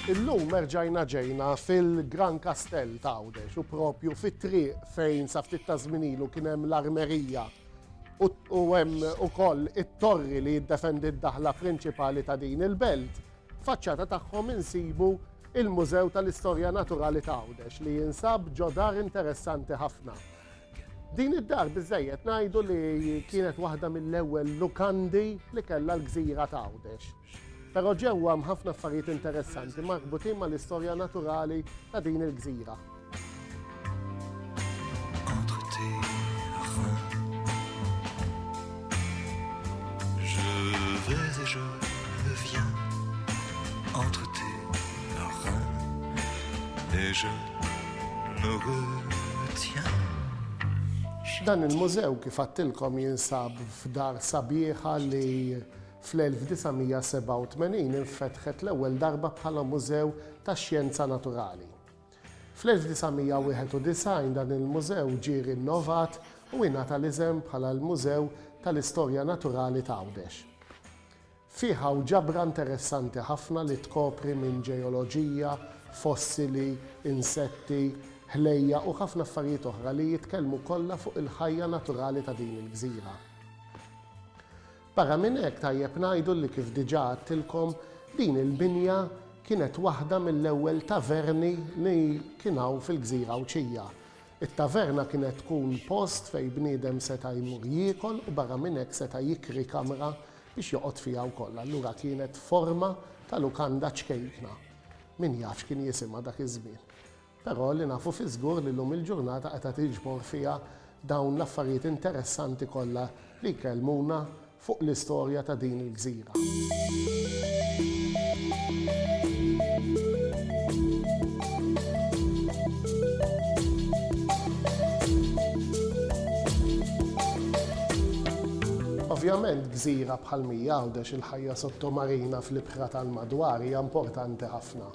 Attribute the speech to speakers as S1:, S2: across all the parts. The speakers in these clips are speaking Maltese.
S1: Illum merġajna ġejna fil-Gran Kastell ta' Għawdex u propju fit-triq fejn sa ftit ta' żmien ilu kien hemm l-armerija u hemm ukoll it-torri li jiddefendi d-daħla prinċipali ta' din il-belt. Faċċata tagħhom insibu il-Mużew tal-Istorja Naturali ta' Għawdex li jinsab ġo dar interessanti ħafna. Din id-dar biżżejjed ngħidu li kienet waħda mill-ewwel lukandi li kellha l-Gżira ta' Għawdex. Però ġewwa hemm ħafna affarijiet interessanti marbutin mal-istorja naturali ta' din il-gżira.
S2: Entre tes reins, je vais et je viens. Entre tes reins, et je me retiens.
S1: Dan il-mużew kif għattilkom jinsab f'dar sabiħa li fl-1987 infetħet l-ewwel darba bħala mużew tax-xjenza naturali. Fl-1991 dan il-mużew ġie rinnovat u ingħata l-isem bħala l-Mużew tal-Istorja Naturali ta' Għawdex. Fiha ġabra interessanti ħafna li tkopri minn ġeoloġija, fossili, insetti, ħlejja u ħafna affarijiet oħra li jitkellmu kollha fuq il-ħajja naturali ta' din il-gżira. Barra minn hekk tajjeb ngħidu li kif diġà għadtilkom din il-binja kienet waħda mill-ewwel taverni li kien hawn fil-Gżira Awċija. It-taverna kienet tkun post fejn bniedem seta' jmur jiekol u barra minn hekk seta' jikri kamra biex joqgħod fiha wkoll. Allura kienet forma ta' lukanda ċkejkna. Min jafx kien jisimha dak iż-żmien. Però li nafu fi żgur li llum il-ġurnata qed tiġbor fiha dawn l-affarijiet interessanti kollha li jkellmuna fuq l-istorja ta' din il-gżira. Ovvjament gżira bħal mija Għawdex il-ħajja sottomarina fl-ibħra tal-madwar hija importanti ħafna.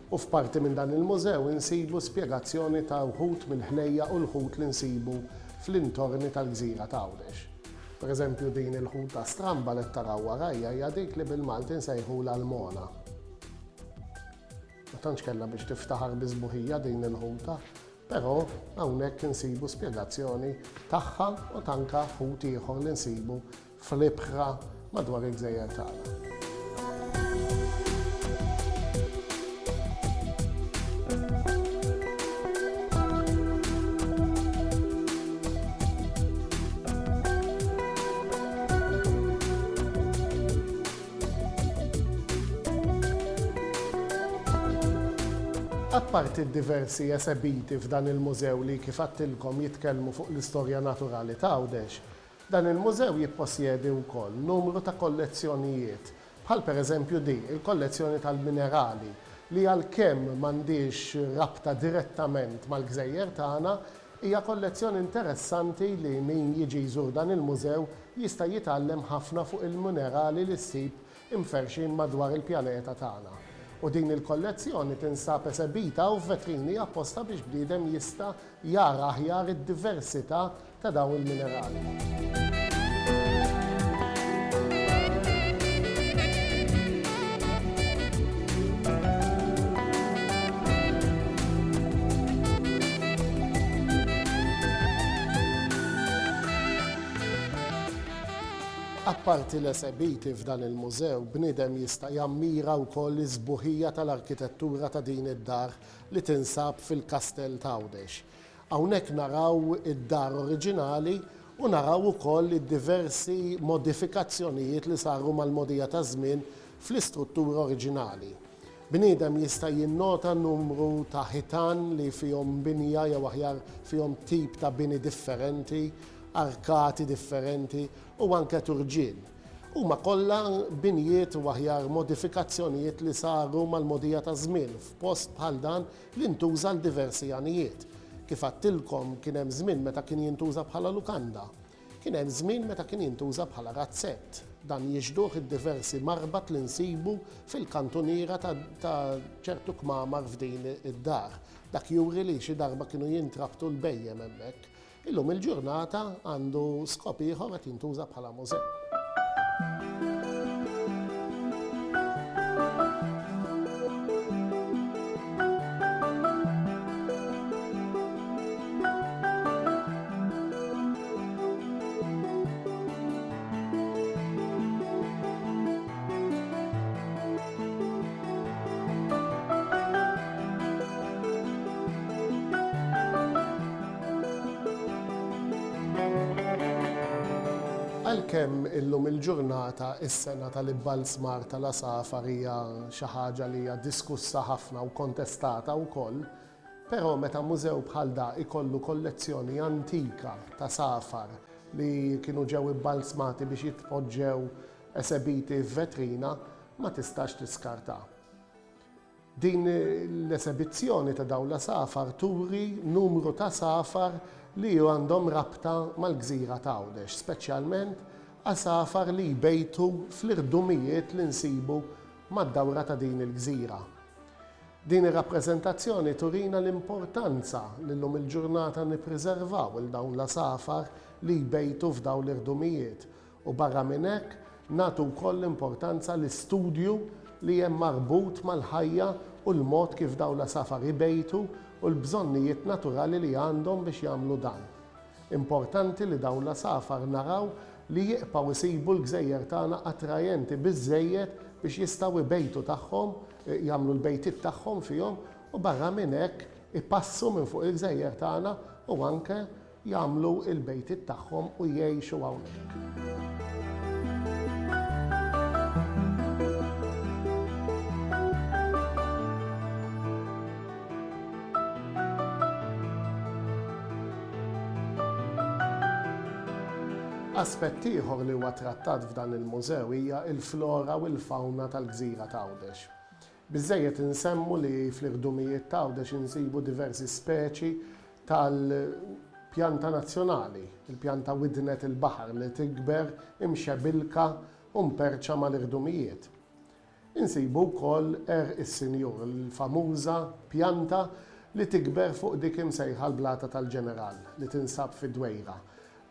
S1: U f'parti minn dan il-mużew insibu spjegazzjoni ta' wħud mill-ħlejja u l-ħut li nsibu fl-intorni tal-gżira ta' Għawdex. Per eżempju din il-ħut ta' stramba li taraw warajja hija dik li bil-Malti nsejħula l-mona. Ma tantx kellha biex tiftaħar biżbuħija din il-ħuta, però hawnhekk insibu spjegazzjoni tagħha u tanka ħut ieħor li nsibu fl-ibħra madwar il-Gżejjer tagħna. Apparti diversi esebiti f'dan il-mużew li kif għattilkom jitkellmu fuq l-istorja naturali ta' Għawdex, dan il-mużew jipposjedi wkoll numru ta' kollezzjonijiet, bħal pereżempju il-kollezzjoni tal-minerali li għalkemm m'għandix rabta direttament mal-Gżejjer tagħna, hija kollezzjoni interessanti li min jiġi jżur dan il-mużew jista' jitgħallem ħafna fuq il-minerali li ssib imferxin madwar il-pjaneta tagħna. U din il-kollezzjoni tinsab esebita u f'vetrini apposta biex bniedem jista' jara aħjar id-diversità ta' dawn il-minerali. Apparti l-esebiti f'dan il-mużew, bniedem jista' jammira wkoll l-isbuħija tal-arkitettura ta' din id-dar li tinsab fil-Kastell ta' Għawdex. Hawnhekk naraw id-dar oriġinali u naraw ukoll id-diversi modifikazzjonijiet li saru mal-modija ta' żmien fl-istruttura oriġinali. Bniedem jista' jinnota numru ta' ħitan li fihom binja jew aħjar fihom tip ta' bini differenti, arkati differenti u anke turġien. Huma kollha binjiet u aħjar modifikazzjonijiet li saru mal-modija ta' żmien f'post bħal dan li ntuża l diversi għanijiet. Kif għattilkom kien hemm żmien meta kien jintuża bħala lukanda. Kien hemm żmien meta kien jintuża bħala razzett. Dan jiġduh id-diversi marbat li nsibu fil-kantuniera ta' ċertu kmamar f'din id-dar. Dak juri li xi darba kienu jintrabtu l-bejjem hemmhekk. Illum il-ġurnata għandu skop ieħor qed jintuża bħala mużew. għalkemm illum il-ġurnata is-sena tal-ibbalsmar tal-asafar hija xi ħaġa li hija diskussa ħafna u kontestata wkoll, però meta mużew bħal da ikollu kollezzjoni antika ta' safar li kienu ġew ibbalsmati biex jitpoġġew esebiti f'vetrina ma tistax tiskarta. Din l-esebizzjoni ta' dawn l-safar turi numru ta' safar li għandhom rabta mal-gżira ta' Għawdex, speċjalment għasafar li jbejtu fl-irdumijiet li nsibu mad-dawra ta' din il-gżira. Din ir-rappreżentazzjoni turina l-importanza li llum il-ġurnata nippreservaw il dawn l-safar li jbejtu f'dawn l-irdumijiet u barra minn hekk nagħtu wkoll l-importanza l-istudju li hemm marbut mal-ħajja u l-mod kif dawn l-safar jbejtu u l-bżonnijiet naturali li għandhom biex jagħmlu dan. Importanti li dawn l-safar naraw li jibqgħu isibu l-gżejjer tagħna attrajenti biżżejjed biex jistgħu jbejtu tagħhom, jagħmlu l-bejtiet tagħhom fihom u barra minn hekk ipassu minn fuq il-gżejjer tagħna u anke jagħmlu l-bejtiet tagħhom u jgħixu hawnhekk. Aspett ieħor li huwa trattat f'dan il-mużew hija l-flora u l-fawna tal-gżira ta' Għawdex. Biżżejjed insemmu li fl-irdumijiet ta' Għawdex insibu diversi speċi tal-pjanta nazzjonali, il-pjanta widnet il-baħar li tikber imxebilka u mperċa mal-irdumijiet. Insibu wkoll is-sinjur, il-famuża pjanta li tikber fuq dik imsejħa l-blata tal-ġeneral li tinsab fid-Dwejra,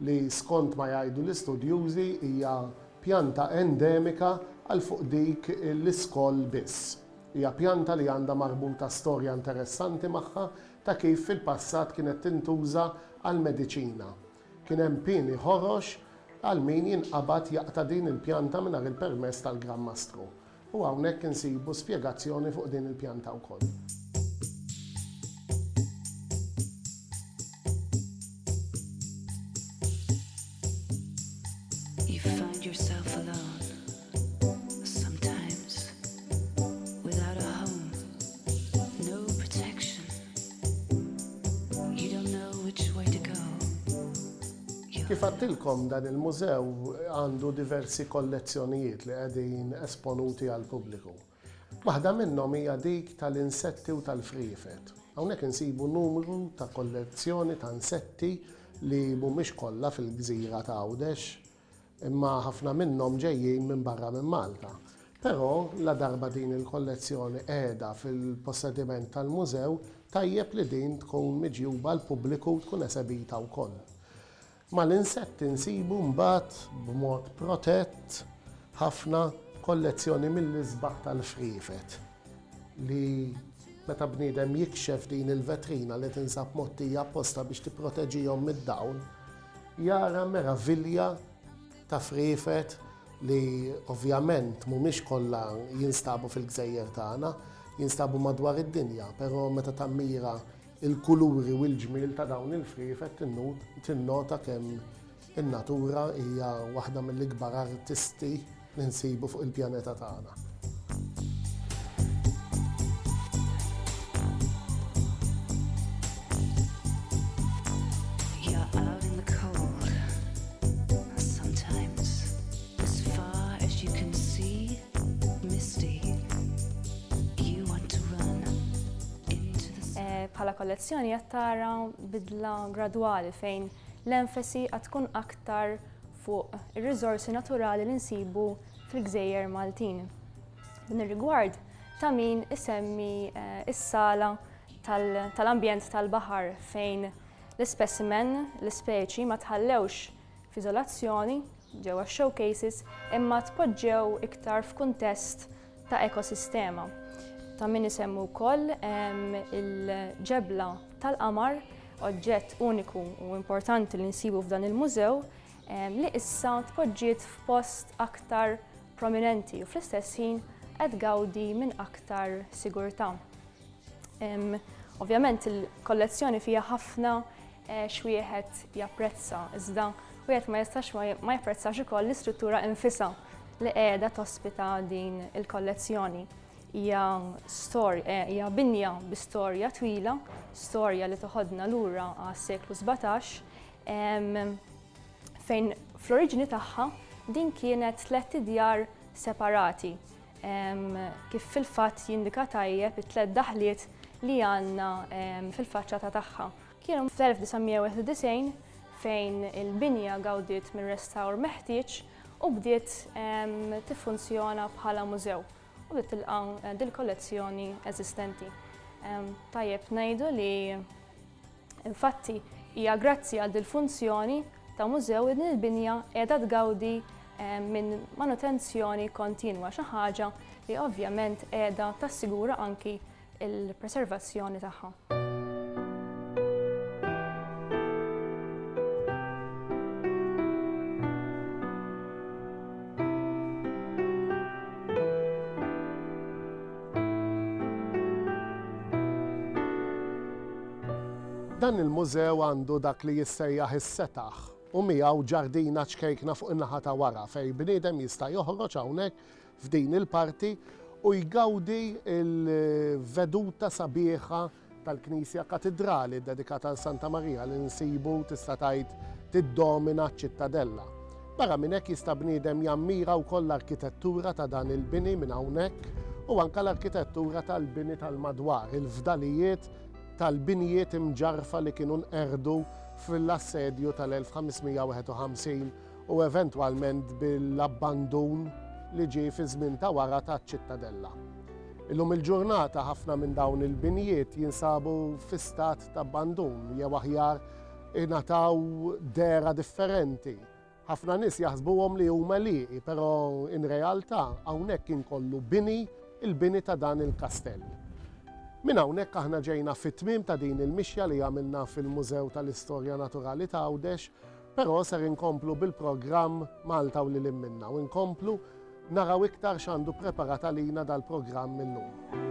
S1: li skont ma jgħidu l-istudjużi hija pjanta endemika għal fuq dik l-iskoll biss. Hija pjanta li għandha marbuta storja interessanti magħha ta' kif fil-passat kienet tintuża għal mediċina. Kien hemm pieni ħorox għal min jinqabad jaqta' din il-pjanta mingħajr il-permess tal-Gran Mastru. U hawnhekk insibu spjegazzjoni fuq din il-pjanta wkoll. Kif għattilkom dan il-mużew għandu diversi kollezzjonijiet li qegħdin esponuti għal pubbliku. Waħda minnhom hija dik tal-insetti u tal-frifet. Hawnhekk insibu numru ta' kollezzjoni ta' insetti li mhumiex kollha fil-gżira ta' Għawdex, imma ħafna minnhom ġejjin minn barra minn Malta. Però la darba din il-kollezzjoni qiegħda fil-possediment tal-mużew tajjeb li din tkun miġjuba l pubbliku tkun esebita wkoll. Ma l-insetti nsibu mbagħad b'mod protett ħafna kollezzjoni mill-isbaħ tal-frifet li meta bniedem jikxef din il-vetrina li tinsab mottija apposta biex tipproteġihom mid-dawn, jara meravilja ta' frifet li ovvjament mhumiex kollha jinstabu fil-gżejjer tagħna, jinstabu madwar id-dinja, però meta tammira il-kuluri u l-ġmiel ta' dawn il-frifet tinnota kemm in-natura hija waħda mill-ikbar artisti li nsibu fuq il-pjaneta tagħna.
S3: Bħala kollezzjoni qed tara bidla gradwali fejn l-enfasi qed tkun aktar fuq ir-riżorsi naturali li nsibu fil-Gżejjer Maltin. Din ir-rigward ta' min isemmi is-sala tal-ambjent tal-baħar fejn l-ispecimen, l-ispeċi ma tħallewx f'iżolazzjoni ġewwa showcases imma tpoġġew iktar f'kuntest ta' ekosistema. Ta' min isemmu wkoll il-ġebla tal-qamar, oġġett uniku u importanti li nsibu f'dan il-mużew li issa tpoġġiet f'post aktar prominenti u fl-istess ħin qed gawdi minn aktar sigurtà. Ovvjament il-kollezzjoni fiha ħafna xwieħed japprezza, iżda u jgħid ma jistax ma jipprezzax ukoll l-istruttura infisa li qiegħda tospita din il-kollezzjoni. Hija binja bi storja twila, storja li toħodna lura għas-seklu 17, fejn fl-oriġini tagħha din kienet 3 djar separati, kif fil-fatt jindika tajjeb it-3 daħliet li għandna fil-faċċata tagħha. Kienu fl-1991 fejn il-binja gawdiet minn restawr meħtieġ u bdiet tiffunzjona bħala mużew u bdiet tilqa' din kollezzjoni eżistenti. Tajjeb ngħidu li infatti hija grazzi għal din funzjoni ta' mużew din il-binja qiegħda tgawdi minn manutenzjoni kontinwa, xi ħaġa li ovvjament qiegħda tassigura anki il-preservazzjoni tagħha.
S1: Dan il-mużew għandu dak li jissejjaħ is-setaħ u miegħu ġardina ċkejkna fuq in-naħa ta' wara fejn bniedem jista' joħroġ hawnhekk f'din il-parti u jgawdi l-veduta sabiħa tal-Knisja Katedrali dedikata għal Santa Marija li nsibu tista' tgħid tiddomina ċ-ċittadella. Barra minn hekk jista' bniedem jammira wkoll l-arkitettura ta' dan il-bini minn hawnhekk u anke l-arkitettura tal-bini tal-madwar, il-fdalijiet tal-binijiet imġarfa li kienu nqerdu fil-assedju tal-1551 u eventwalment bil-abbandun li ġie fi żmien ta' wara taċ-ċittadella. Illum il-ġurnata ħafna minn dawn il-binijiet jinsabu fi stat ta' abbandun jew aħjar ingħataw dera differenti. Ħafna nies jaħsbuhom li huma liqi, però in realtà hawnhekk inkollu bini, il-bini ta' dan il-kastell. Min hawnhekk aħna ġejna fit-tmiem ta' din il-mixja li għamilna fil-Mużew tal-Istorja Naturali ta' Għawdex, però ser inkomplu bil-programm Malta u lil minna u nkomplu naraw iktar x'għandu preparat għalina dal-programm illum.